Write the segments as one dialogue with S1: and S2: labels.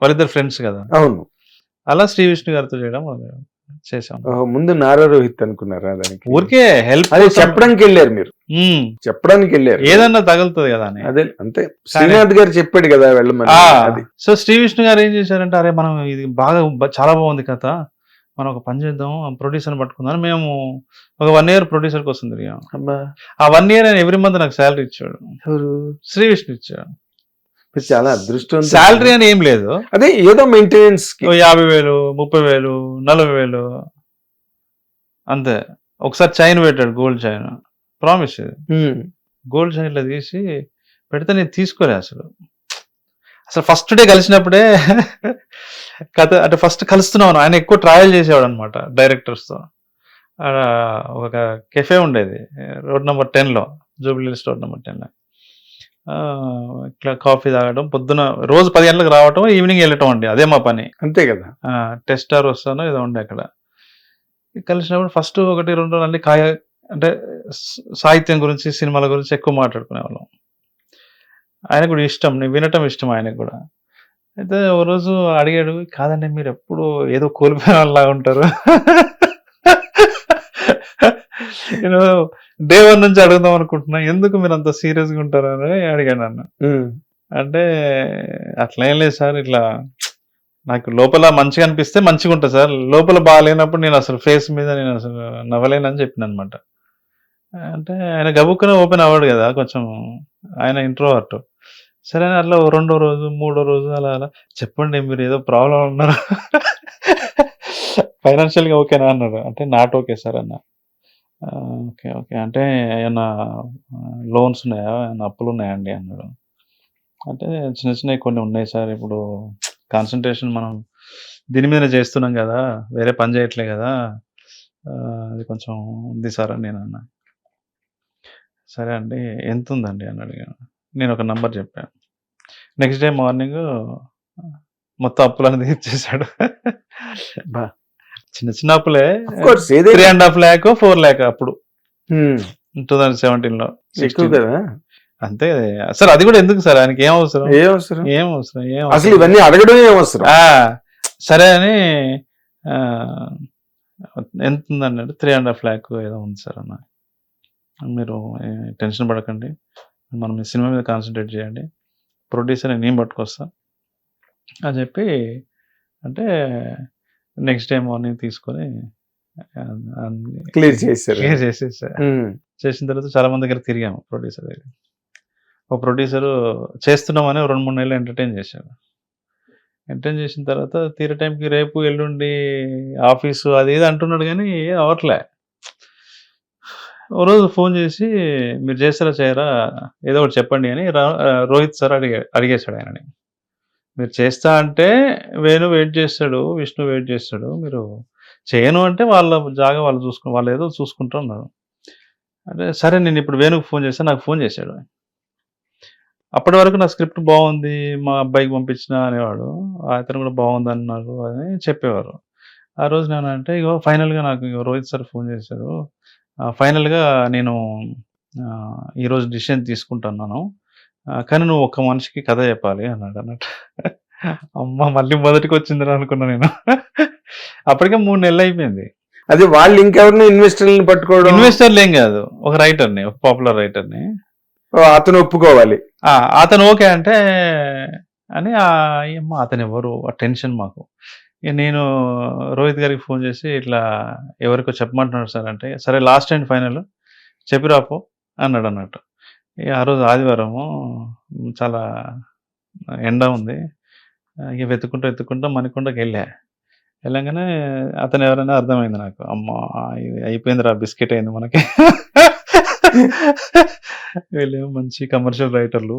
S1: వాళ్ళిద్దరు ఫ్రెండ్స్ కదా.
S2: అవును.
S1: అలా శ్రీ విష్ణు గారితో చేయడం చేసాం.
S2: ముందు నారా రోహిత్ అనుకున్నారా దానికి?
S1: ఊరికే హెల్ప్
S2: అదే చెప్పడానికి వెళ్ళారు మీరు, చెప్పడానికి వెళ్ళారు,
S1: ఏదన్నా తగులుతుంది కదా అని.
S2: అదే అంతే. శ్రీనాథ్ గారు చెప్పాడు కదా వెళ్ళమని. అది
S1: సో శ్రీ విష్ణు గారు ఏం చేశారంటే, అరే మనం ఇది బాగా చాలా బాగుంది కథ, మనం ఒక పని చేద్దాం, ప్రొడ్యూసర్ పట్టుకుందాం. మేము ఒక 1 year ప్రొడ్యూసర్ కోసం తిరిగాం. ఆ 1 year ఆయన ఎవ్రీ మంత్ నాకు శాలరీ ఇచ్చాడు.
S2: ఎవరు?
S1: శ్రీ విష్ణు ఇచ్చాడు.
S2: చాలా అదృష్టం.
S1: శాలరీ అని ఏం లేదు,
S2: అదే ఏదో మెయింటెనెన్స్
S1: 50,000, 30,000, 40,000 అంతే. ఒకసారి చైన్ పెట్టాడు, గోల్డ్ చైన్, ప్రామిస్ ఇది. గోల్డ్ చైన్ ఇట్లా తీసి పెడితే నేను తీసుకోలే అసలు. ఫస్ట్ డే కలిసినప్పుడే కథ అంటే ఫస్ట్ కలుస్తున్నాను. ఆయన ఎక్కువ ట్రావెల్ చేసేవాడు అనమాట డైరెక్టర్స్తో. ఒక కెఫే ఉండేది రోడ్ నెంబర్ 10లో, జూబ్లీహిల్స్ రోడ్ నెంబర్ 10లో. ఇట్లా కాఫీ తాగడం, పొద్దున రోజు 10 గంటలకు రావటం, ఈవినింగ్ వెళ్ళటం అండి, అదే మా పని.
S2: అంతే కదా.
S1: టెస్టార్ వస్తాను ఏదో ఉండే అక్కడ. కలిసినప్పుడు ఫస్ట్ 1-2 రోజులు అన్ని అంటే సాహిత్యం గురించి, సినిమాల గురించి ఎక్కువ మాట్లాడుకునే వాళ్ళం. ఆయనకు కూడా ఇష్టం, నేను వినటం ఇష్టం ఆయనకు కూడా. అయితే ఓ రోజు అడిగాడు, కాదండి మీరు ఎప్పుడు ఏదో కోల్పోయిన వాళ్ళలాగా ఉంటారు, నేను డే 1 నుంచి అడుగుదాం అనుకుంటున్నా, ఎందుకు మీరు అంత సీరియస్గా ఉంటారు అని అడిగాడు నన్ను. అంటే అట్లా ఏం లేదు సార్, ఇట్లా నాకు లోపల మంచిగా అనిపిస్తే మంచిగా ఉంటుంది సార్, లోపల బాగాలేనప్పుడు నేను అసలు ఫేస్ మీద నేను అసలు నవ్వలేనని చెప్పిన అనమాట. అంటే ఆయన గబుక్కున ఓపెన్ అవ్వడు కదా, కొంచెం ఆయన ఇంట్రోవర్ట్. సరే అట్లా 2వ రోజు 3వ రోజు అలా అలా చెప్పండి మీరు ఏదో ప్రాబ్లం ఉన్నారు, ఫైనాన్షియల్గా ఓకేనా అన్నాడు. అంటే నాట్ ఓకే సార్ అన్న. ఓకే ఓకే అంటే ఏమన్నా లోన్స్ ఉన్నాయా, ఏమన్నా అప్పులు ఉన్నాయా అండి అన్నాడు. అంటే చిన్న చిన్నవి కొన్ని ఉన్నాయి సార్, ఇప్పుడు కాన్సన్ట్రేషన్ మనం దీని మీద చేస్తున్నాం కదా, వేరే పని చేయట్లే కదా, అది కొంచెం ఉంది సార్ అని నేను అన్నా. సరే అండి ఎంత ఉందండి అని అడిగాను. నేను ఒక నంబర్ చెప్పాను. నెక్స్ట్ డే మార్నింగ్ మొత్తం అప్పులన్నీ తీర్చేశాడు. చిన్న చిన్న అప్పులే, 3.5 lakh 4 lakh అప్పుడు 2017లో. అంతే సార్, అది కూడా ఎందుకు సార్, ఆయనకి ఏం అవసరం,
S2: అసలు ఇవన్నీ అడగడం ఏం అవసరం.
S1: సరే అని ఎంత ఉందన్నాడు. 3.5 lakh ఏదో ఉంది సార్ అన్న. మీరు టెన్షన్ పడకండి, మనం ఈ సినిమా మీద కాన్సన్ట్రేట్ చేయండి, ప్రొడ్యూసర్ నేను పట్టుకొస్తా అని చెప్పి, అంటే నెక్స్ట్ డే మార్నింగ్ తీసుకొని
S2: క్లియర్ చేసేసారు.
S1: చేసిన తర్వాత చాలా మంది దగ్గర తిరిగాము ప్రొడ్యూసర్ దగ్గర. ఒక ప్రొడ్యూసరు చేస్తున్నామని 2-3 నెలలు ఎంటర్టైన్ చేశాడు. ఎంటర్టైన్ చేసిన తర్వాత తీరే టైంకి రేపు ఎల్లుండి ఆఫీసు అది ఇది అంటున్నాడు, కానీ అవ్వట్లే. ఓ రోజు ఫోన్ చేసి మీరు చేస్తారా చేయరా ఏదో ఒకటి చెప్పండి అని రోహిత్ సార్ అడిగేశాడు ఆయనని. మీరు చేస్తా అంటే వేణు వెయిట్ చేస్తాడు, విష్ణు వెయిట్ చేస్తాడు, మీరు చేయను అంటే వాళ్ళ జాగా వాళ్ళు ఏదో చూసుకుంటా ఉన్నారు. అంటే సరే నేను ఇప్పుడు వేణుకు ఫోన్ చేస్తాను, నాకు ఫోన్ చేశాడు. అప్పటి వరకు నా స్క్రిప్ట్ బాగుంది, మా అబ్బాయికి పంపించిన అనేవాడు, అతను కూడా బాగుంది అన్నారు అని చెప్పేవారు. ఆ రోజు నేను అంటే ఇగో ఫైనల్గా నాకు రోహిత్ సార్ ఫోన్ చేశారు, ఫైనల్గా నేను ఈరోజు డిసిషన్ తీసుకుంటున్నాను, కానీ నువ్వు ఒక మనిషికి కథ చెప్పాలి అన్నాడు అన్నట్టు. అమ్మ మళ్ళీ మొదటికి వచ్చిందని అనుకున్నా నేను. అప్పటికే 3 నెలలు అయిపోయింది.
S2: అది వాళ్ళు ఇంకెవరిని ఇన్వెస్టర్లను పట్టుకోవడం.
S1: ఇన్వెస్టర్లు ఏం కాదు, ఒక రైటర్ని, ఒక పాపులర్ రైటర్ని,
S2: అతను ఒప్పుకోవాలి.
S1: అతను ఓకే అంటే అని అతను ఎవరు, ఆ టెన్షన్ మాకు. నేను రోహిత్ గారికి ఫోన్ చేసి ఇట్లా ఎవరికో చెప్పమంటున్నాడు సార్ అంటే, సరే లాస్ట్ అండ్ ఫైనల్ చెప్పిరాపో అన్నాడు అన్నట్టు. ఆ రోజు ఆదివారము, చాలా ఎండ ఉంది, ఇక వెతుక్కుంటూ మణికొండకి వెళ్ళంగానే అతను ఎవరైనా అర్థమైంది నాకు, అమ్మ ఇది అయిపోయిందిరా, బిస్కెట్ అయింది మనకి. వీళ్ళేమో మంచి కమర్షియల్ రైటర్లు,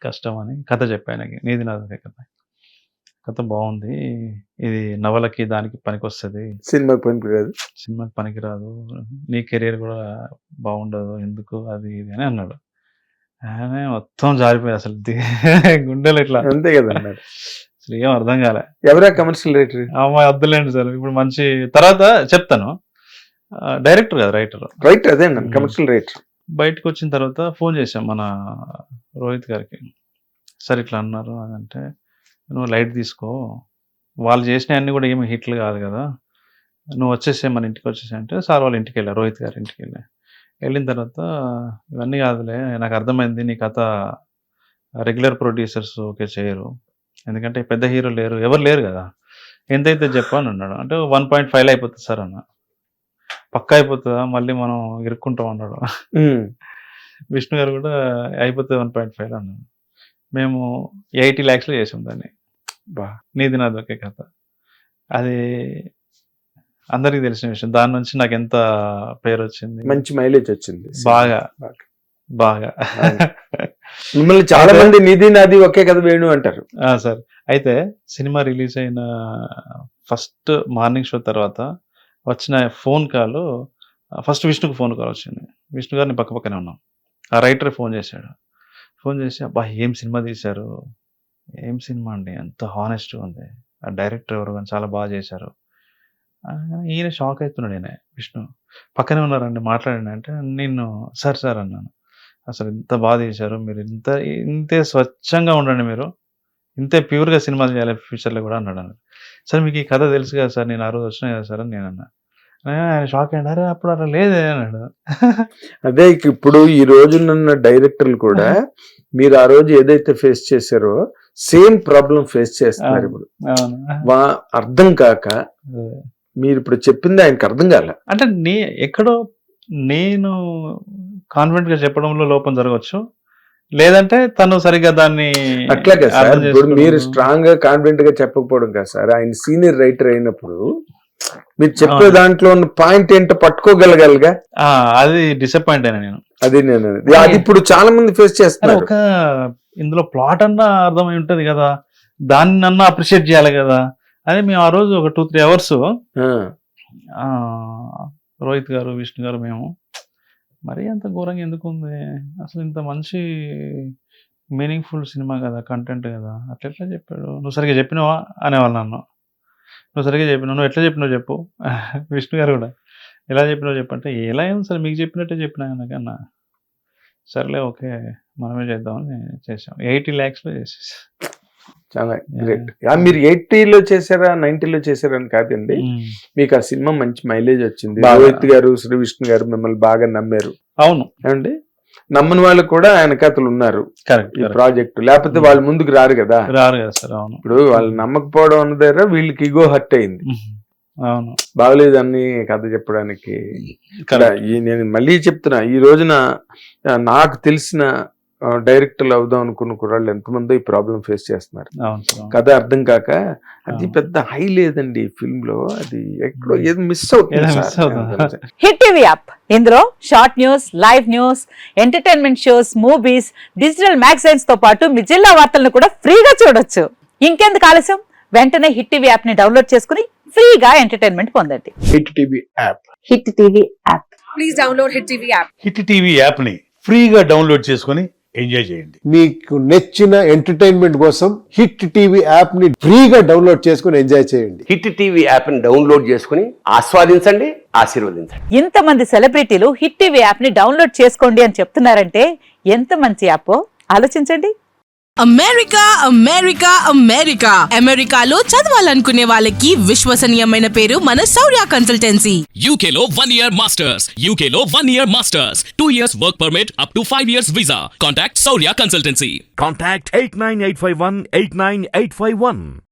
S1: కష్టం అని కథ చెప్పాను. నీది నాదే కథ బాగుంది, ఇది నవలకి దానికి పనికొస్తుంది, సినిమాకి పనికిరాదు, నీ కెరీర్ కూడా బాగుండదు, ఎందుకు అది ఇది అని అన్నాడు. మొత్తం జారిపోయి అసలు గుండెలు ఇట్లా.
S2: అంతే కదా,
S1: అసలు ఏం అర్థం కాలే.
S2: ఎవరా కమర్షియల్ రైటర్?
S1: అమ్మాయి వద్దులేండి సార్, ఇప్పుడు మంచి తర్వాత చెప్తాను. డైరెక్టర్ కదా, రైటర్
S2: అదే కమర్షియల్ రైటర్.
S1: బయటకు వచ్చిన తర్వాత ఫోన్ చేశాం మన రోహిత్ గారికి, సార్ ఇట్లా అన్నారు అని. అంటే నువ్వు లైట్ తీసుకో, వాళ్ళు చేసినవన్నీ కూడా ఏమి హిట్లు కాదు కదా, నువ్వు వచ్చేసే మన ఇంటికి వచ్చేసే అంటే సార్ వాళ్ళ ఇంటికి వెళ్ళా, రోహిత్ గారి ఇంటికి వెళ్ళిన తర్వాత ఇవన్నీ కాదులే, నాకు అర్థమైంది నీ కథ రెగ్యులర్ ప్రొడ్యూసర్స్ ఓకే చేయరు, ఎందుకంటే పెద్ద హీరో లేరు, ఎవరు లేరు కదా, ఎంతైతే చెప్పాను అన్నాడు. అంటే 1.5 అయిపోతుంది సార్ అన్న. పక్కా అయిపోతుందా, మళ్ళీ మనం ఇరుక్కుంటాం అన్నాడు. విష్ణు గారు కూడా అయిపోతుంది 1.5 అన్నాడు. మేము 80 lakhs చేసాం దాన్ని. నీది నాది ఒకే కథ. అది అందరికి తెలిసిన విషయం. దాని నుంచి నాకు ఎంత పేరు వచ్చింది,
S2: మంచి మైలేజ్ వచ్చింది
S1: బాగా బాగా.
S2: మిమ్మల్ని చాలా మంది నీది నాది ఒకే కథ వేణు అంటారు
S1: సార్. అయితే సినిమా రిలీజ్ అయిన ఫస్ట్ మార్నింగ్ షో తర్వాత వచ్చిన ఫోన్ కాల్, ఫస్ట్ విష్ణుకు ఫోన్ కాల్ వచ్చింది. విష్ణు గారిని పక్కనే ఉన్నాం. ఆ రైటర్ ఫోన్ చేశాడు. ఫోన్ చేసి అబ్బా ఏం సినిమా తీశారు, ఏం సినిమా అండి, ఎంత హానెస్ట్గా ఉంది, ఆ డైరెక్టర్ ఎవరు కానీ చాలా బాగా చేశారు. ఈయన షాక్ అవుతున్నాడు. ఈయన విష్ణు పక్కనే ఉన్నారండి, మాట్లాడండి అంటే నేను సార్ అన్నాను. అసలు ఇంత బాగా చేశారు మీరు, ఇంతే స్వచ్ఛంగా ఉండండి, మీరు ఇంతే ప్యూర్గా సినిమాలు చేయాలి ఫ్యూచర్లో కూడా అన్నాడు. సార్ మీకు ఈ కథ తెలుసు కదా సార్, నేను ఆ రోజు వచ్చినా కదా సార్ అని నేను అన్నా. ఆయన షాక్ అయ్యాడు. అరే అప్పుడు అలా లేదే అన్నాడు.
S2: అదే ఇప్పుడు ఈ రోజున్న డైరెక్టర్లు కూడా మీరు ఆ రోజు ఏదైతే ఫేస్ చేశారో సేమ్ ప్రాబ్లం ఫేస్ చేస్తున్నారు ఇప్పుడు. అర్థం కాక మీరు ఇప్పుడు చెప్పింది ఆయనకు అర్థం కాల.
S1: అంటే ఎక్కడో నేను కాన్ఫిడెంట్ గా చెప్పడంలో లోపం జరగవచ్చు, లేదంటే తను సరిగ్గా దాన్ని
S2: అట్లాగే సార్. ఇప్పుడు మీరు స్ట్రాంగ్ గా కాన్ఫిడెంట్ గా చెప్పకపోవడం కదా సార్, ఆయన సీనియర్ రైటర్ అయినప్పుడు మీరు చెప్పే దాంట్లో ఉన్న పాయింట్ ఏంటో పట్టుకోగలగాలిగా.
S1: అది డిసప్పాయింట్ అయినా నేను.
S2: అది ఇప్పుడు చాలా మంది ఫేస్ చేస్తారు.
S1: ఒక ఇందులో ప్లాట్ అన్నా అర్థమై ఉంటది కదా, దాన్ని అన్నా అప్రిషియేట్ చేయాలి కదా. అదే మేము ఆ రోజు ఒక 2-3 hours రోహిత్ గారు, విష్ణు గారు, మేము మరీ అంత ఘోరంగా ఎందుకు ఉంది, అసలు ఇంత మంచి మీనింగ్ఫుల్ సినిమా కదా, కంటెంట్ కదా, అట్లా చెప్పాడు. నువ్వు సరిగ్గా చెప్పినావా అనేవాళ్ళు నన్ను. నువ్వు సరిగ్గా చెప్పినావు, నువ్వు ఎట్లా చెప్పినావు చెప్పు. విష్ణు గారు కూడా ఎలా చెప్పినావు చెప్పంటే, ఎలా ఏమో సార్ మీకు చెప్పినట్టే చెప్పినా కన్నా. సర్లే ఓకే మనమే చేద్దామని చేసాం. 80 lakhs చేసేసాం.
S2: చాలా గ్రేట్. మీరు 80లో చేశారా 90లో చేశారా అని కాదండి, మీకు ఆ సినిమా మంచి మైలేజ్ వచ్చింది. రోహిత్ గారు, శ్రీ విష్ణు గారు మిమ్మల్ని బాగా నమ్మారు.
S1: అవును
S2: ఏమండి, నమ్మని వాళ్ళు కూడా ఆయన కథలు ఉన్నారు ఈ ప్రాజెక్ట్, లేకపోతే వాళ్ళు ముందుకు రారు కదా
S1: సార్. అవును,
S2: ఇప్పుడు వాళ్ళు నమ్మకపోవడం అన్న దగ్గర వీళ్ళకి ఇగో హర్ట్ అయింది.
S1: అవును,
S2: బాగలేదని కథ చెప్పడానికి. నేను మళ్ళీ చెప్తున్నా, ఈ రోజున నాకు తెలిసిన డైరెక్టర్లు అవుదాం అనుకున్న కుర్రాళ్ళు ఎంతమందో ఈ ప్రాబ్లం ఫేస్ చేస్తున్నారు. కథ అర్థం కాక అది పెద్ద హై లేదండి ఫిల్మ్ లో, అది ఎక్కడో ఏదో మిస్ అవుతుంది.
S3: హిట్ టీవీ యాప్, ఇందులో short news, live news, entertainment shows, movies, digital magazines తో పాటు మీ జిల్లా వార్తలను కూడా ఫ్రీగా చూడొచ్చు. ఇంకెందుకు ఆలస్యం, వెంటనే హిట్ టీవీ యాప్ ని డౌన్లోడ్ చేసుకుని ఫ్రీగా ఎంటర్టైన్మెంట్ పొందండి.
S4: Hit TV app,
S3: hit TV app
S5: please download hit TV app.
S4: Hit TV app ని ఫ్రీగా డౌన్లోడ్ చేసుకుని ఎంజాయ్ చేయండి.
S6: మీకు నచ్చిన ఎంటర్టైన్మెంట్ కోసం హిట్ టీవీ యాప్ ని ఫ్రీగా డౌన్లోడ్ చేసుకుని ఎంజాయ్ చేయండి.
S7: హిట్ టీవీ యాప్ ని డౌన్లోడ్ చేసుకుని ఆస్వాదించండి, ఆశీర్వదించండి.
S3: ఇంతమంది సెలబ్రిటీలు హిట్ టీవీ యాప్ ని డౌన్లోడ్ చేసుకోండి అని చెప్తున్నారంటే ఎంత మంచి యాప్ ఆలోచించండి.
S5: అమెరికా అమెరికా అమెరికా అమెరికాలో చదవాలనుకునే వాళ్ళకి విశ్వసనీయమైన పేరు మన శౌర్య కన్సల్టెన్సీ.
S8: UK లో 1 year masters, UK లో 1 year masters, 2 years work permit up to 5 years visa. Contact Saurya Consultancy.
S9: Contact 89851 89851.